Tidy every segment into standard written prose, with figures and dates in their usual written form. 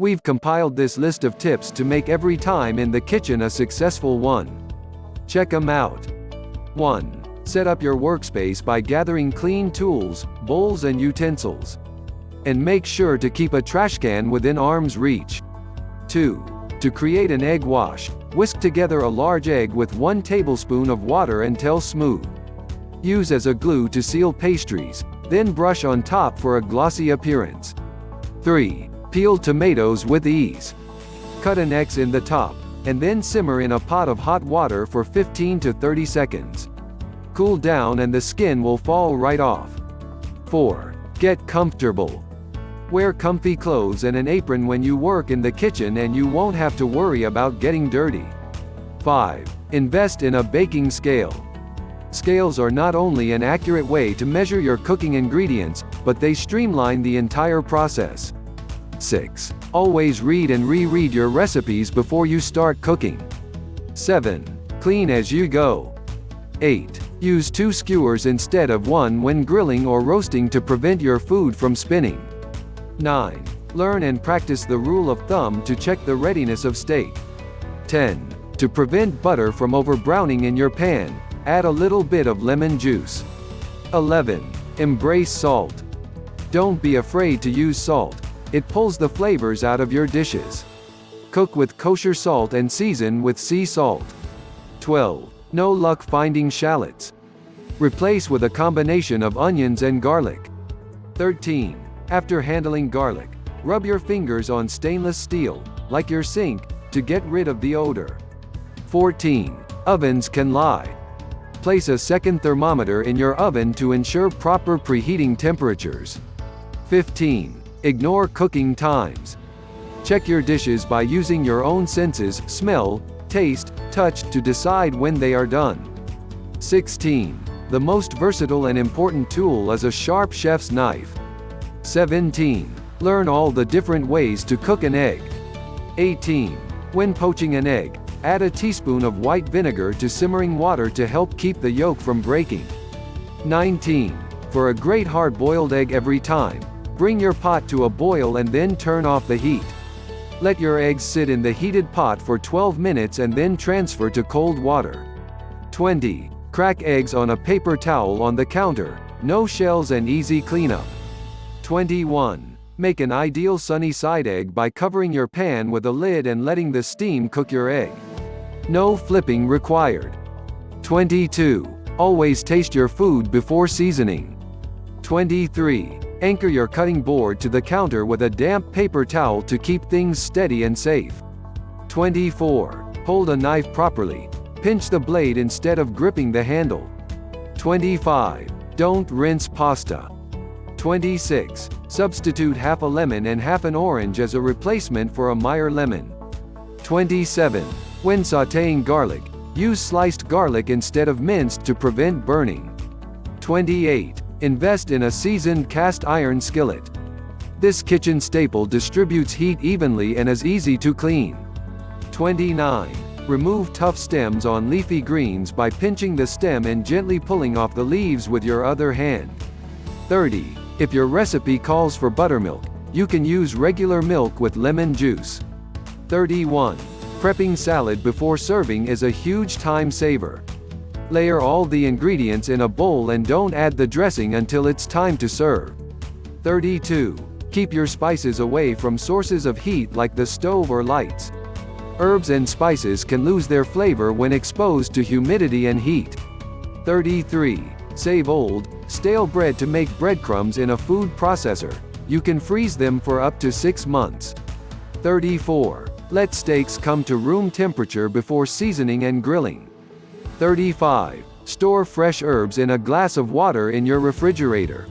We've compiled this list of tips to make every time in the kitchen a successful one. Check them out. 1. Set up your workspace by gathering clean tools, bowls and utensils. And make sure to keep a trash can within arm's reach. 2. To create an egg wash, whisk together a large egg with 1 tablespoon of water until smooth. Use as a glue to seal pastries, then brush on top for a glossy appearance. 3. Peel tomatoes with ease. Cut an X in the top, and then simmer in a pot of hot water for 15 to 30 seconds. Cool down and the skin will fall right off. 4. Get comfortable. Wear comfy clothes and an apron when you work in the kitchen and you won't have to worry about getting dirty. 5. Invest in a baking scale. Scales are not only an accurate way to measure your cooking ingredients, but they streamline the entire process. 6. Always read and reread your recipes before you start cooking. 7. Clean as you go. 8. Use 2 skewers instead of 1 when grilling or roasting to prevent your food from spinning. 9. Learn and practice the rule of thumb to check the readiness of steak. 10. To prevent butter from over-browning in your pan, add a little bit of lemon juice. 11. Embrace salt. Don't be afraid to use salt. It pulls the flavors out of your dishes. Cook with kosher salt and season with sea salt. 12. No luck finding shallots. Replace with a combination of onions and garlic. 13. After handling garlic, rub your fingers on stainless steel, like your sink, to get rid of the odor. 14. Ovens can lie. Place a second thermometer in your oven to ensure proper preheating temperatures. 15. Ignore cooking times. Check your dishes by using your own senses, smell, taste, touch, to decide when they are done. 16. The most versatile and important tool is a sharp chef's knife. 17. Learn all the different ways to cook an egg. 18. When poaching an egg, add a teaspoon of white vinegar to simmering water to help keep the yolk from breaking. 19. For a great hard-boiled egg every time, bring your pot to a boil and then turn off the heat. Let your eggs sit in the heated pot for 12 minutes and then transfer to cold water. 20. Crack eggs on a paper towel on the counter, no shells and easy cleanup. 21. Make an ideal sunny side egg by covering your pan with a lid and letting the steam cook your egg. No flipping required. 22. Always taste your food before seasoning. 23. Anchor your cutting board to the counter with a damp paper towel to keep things steady and safe. 24. Hold a knife properly. Pinch the blade instead of gripping the handle. 25. Don't rinse pasta. 26. Substitute half a lemon and half an orange as a replacement for a Meyer lemon. 27. When sautéing garlic, use sliced garlic instead of minced to prevent burning. 28. Invest in a seasoned cast iron skillet. This kitchen staple distributes heat evenly and is easy to clean. 29. Remove tough stems on leafy greens by pinching the stem and gently pulling off the leaves with your other hand. 30. If your recipe calls for buttermilk, you can use regular milk with lemon juice. 31. Prepping salad before serving is a huge time saver. Layer all the ingredients in a bowl and don't add the dressing until it's time to serve. 32. Keep your spices away from sources of heat like the stove or lights. Herbs and spices can lose their flavor when exposed to humidity and heat. 33. Save old, stale bread to make breadcrumbs in a food processor. You can freeze them for up to 6 months. 34. Let steaks come to room temperature before seasoning and grilling. 35. Store fresh herbs in a glass of water in your refrigerator.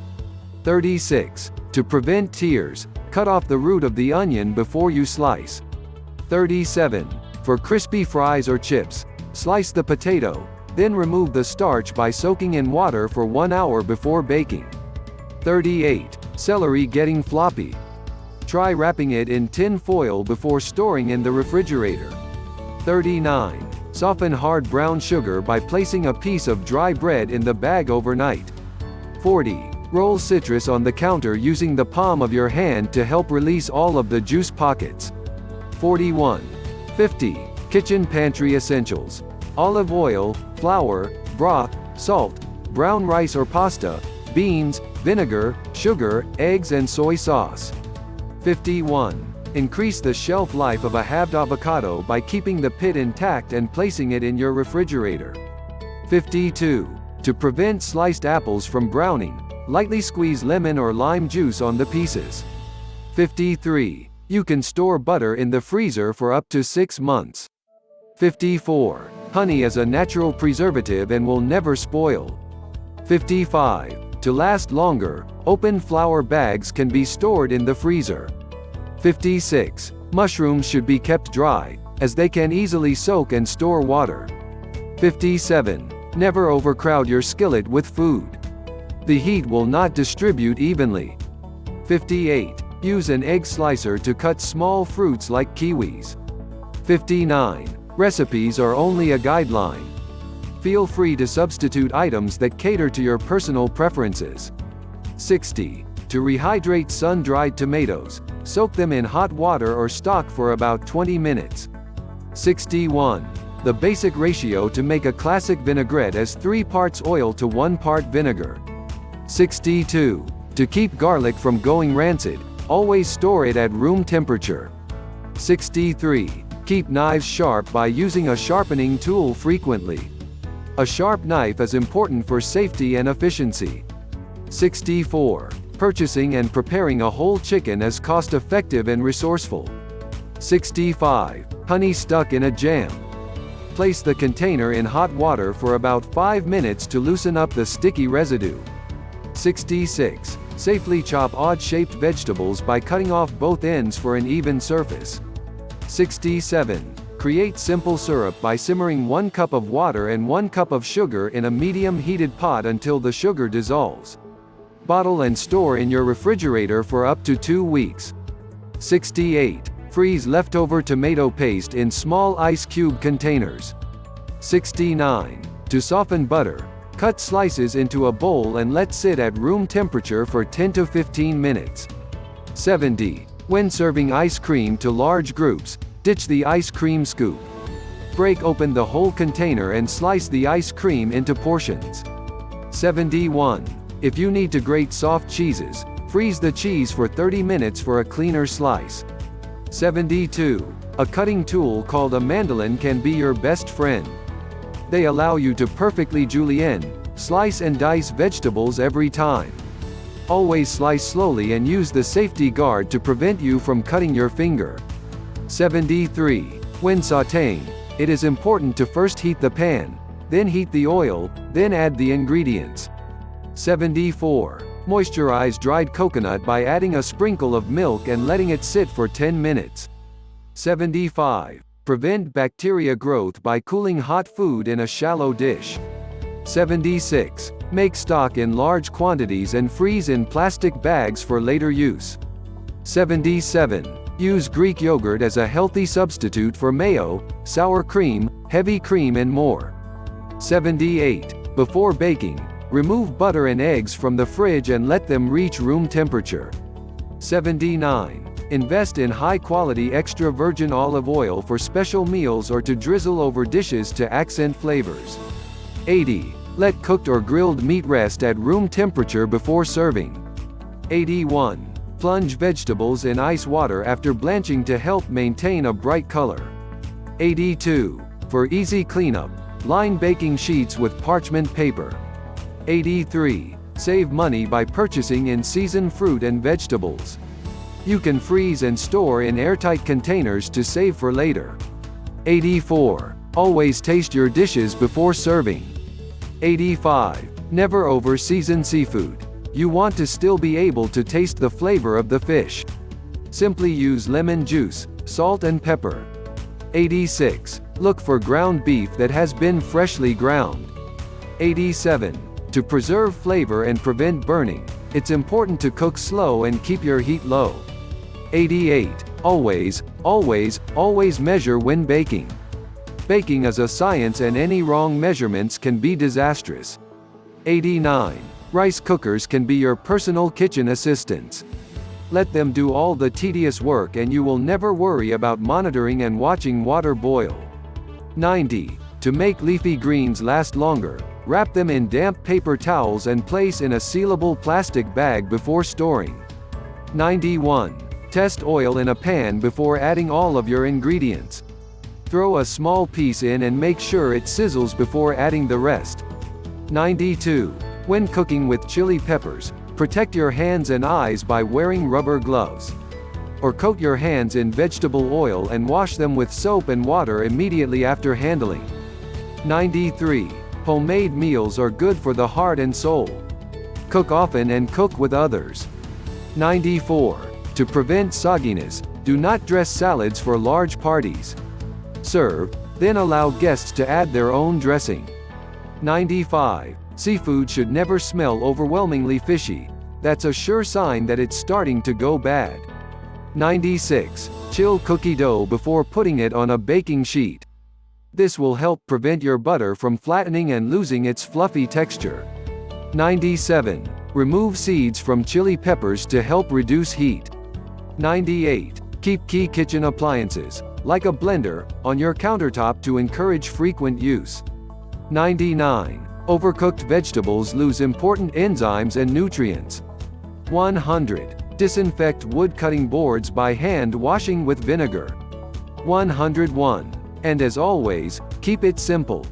36. To prevent tears, cut off the root of the onion before you slice. 37. For crispy fries or chips, slice the potato, then remove the starch by soaking in water for 1 hour before baking. 38. Celery getting floppy. Try wrapping it in tin foil before storing in the refrigerator. 39. Soften hard brown sugar by placing a piece of dry bread in the bag overnight. 40. Roll citrus on the counter using the palm of your hand to help release all of the juice pockets. 41. 50. Kitchen pantry essentials. Olive oil, flour, broth, salt, brown rice or pasta, beans, vinegar, sugar, eggs and soy sauce. 51. Increase the shelf life of a halved avocado by keeping the pit intact and placing it in your refrigerator. 52. To prevent sliced apples from browning, lightly squeeze lemon or lime juice on the pieces. 53. You can store butter in the freezer for up to 6 months. 54. Honey is a natural preservative and will never spoil. 55. To last longer, open flour bags can be stored in the freezer. 56. Mushrooms should be kept dry, as they can easily soak and store water. 57. Never overcrowd your skillet with food. The heat will not distribute evenly. 58. Use an egg slicer to cut small fruits like kiwis. 59. Recipes are only a guideline. Feel free to substitute items that cater to your personal preferences. 60. To rehydrate sun-dried tomatoes, soak them in hot water or stock for about 20 minutes. 61. The basic ratio to make a classic vinaigrette is 3 parts oil to 1 part vinegar. 62. To keep garlic from going rancid, always store it at room temperature. 63. Keep knives sharp by using a sharpening tool frequently. A sharp knife is important for safety and efficiency. 64. Purchasing and preparing a whole chicken is cost-effective and resourceful. 65. Honey stuck in a jam. Place the container in hot water for about 5 minutes to loosen up the sticky residue. 66. Safely chop odd-shaped vegetables by cutting off both ends for an even surface. 67. Create simple syrup by simmering 1 cup of water and 1 cup of sugar in a medium-heated pot until the sugar dissolves. Bottle and store in your refrigerator for up to 2 weeks. 68. Freeze leftover tomato paste in small ice cube containers. 69. To soften butter, cut slices into a bowl and let sit at room temperature for 10 to 15 minutes. 70. When serving ice cream to large groups, ditch the ice cream scoop. Break open the whole container and slice the ice cream into portions. 71. If you need to grate soft cheeses, freeze the cheese for 30 minutes for a cleaner slice. 72. A cutting tool called a mandolin can be your best friend. They allow you to perfectly julienne, slice and dice vegetables every time. Always slice slowly and use the safety guard to prevent you from cutting your finger. 73. When sautéing, it is important to first heat the pan, then heat the oil, then add the ingredients. 74. Moisturize dried coconut by adding a sprinkle of milk and letting it sit for 10 minutes. 75. Prevent bacteria growth by cooling hot food in a shallow dish. 76. Make stock in large quantities and freeze in plastic bags for later use. 77. Use Greek yogurt as a healthy substitute for mayo, sour cream, heavy cream and more. 78. Before baking, remove butter and eggs from the fridge and let them reach room temperature. 79. Invest in high-quality extra virgin olive oil for special meals or to drizzle over dishes to accent flavors. 80. Let cooked or grilled meat rest at room temperature before serving. 81. Plunge vegetables in ice water after blanching to help maintain a bright color. 82. For easy cleanup, line baking sheets with parchment paper. 83. Save money by purchasing in-season fruit and vegetables. You can freeze and store in airtight containers to save for later. 84. Always taste your dishes before serving. 85. Never over-season seafood. You want to still be able to taste the flavor of the fish. Simply use lemon juice, salt and pepper. 86. Look for ground beef that has been freshly ground. 87. To preserve flavor and prevent burning, it's important to cook slow and keep your heat low. 88. Always, always, always measure when baking. Baking is a science and any wrong measurements can be disastrous. 89. Rice cookers can be your personal kitchen assistants. Let them do all the tedious work and you will never worry about monitoring and watching water boil. 90. To make leafy greens last longer, wrap them in damp paper towels and place in a sealable plastic bag before storing. 91. Test oil in a pan before adding all of your ingredients. Throw a small piece in and make sure it sizzles before adding the rest. 92. When cooking with chili peppers, protect your hands and eyes by wearing rubber gloves. Or coat your hands in vegetable oil and wash them with soap and water immediately after handling. 93. Homemade meals are good for the heart and soul. Cook often and cook with others. 94. To prevent sogginess, do not dress salads for large parties. Serve, then allow guests to add their own dressing. 95. Seafood should never smell overwhelmingly fishy. That's a sure sign that it's starting to go bad. 96. Chill cookie dough before putting it on a baking sheet. This will help prevent your butter from flattening and losing its fluffy texture. 97. Remove seeds from chili peppers to help reduce heat. 98. Keep key kitchen appliances, like a blender, on your countertop to encourage frequent use. 99. Overcooked vegetables lose important enzymes and nutrients. 100. Disinfect wood cutting boards by hand washing with vinegar. 101. And as always, keep it simple.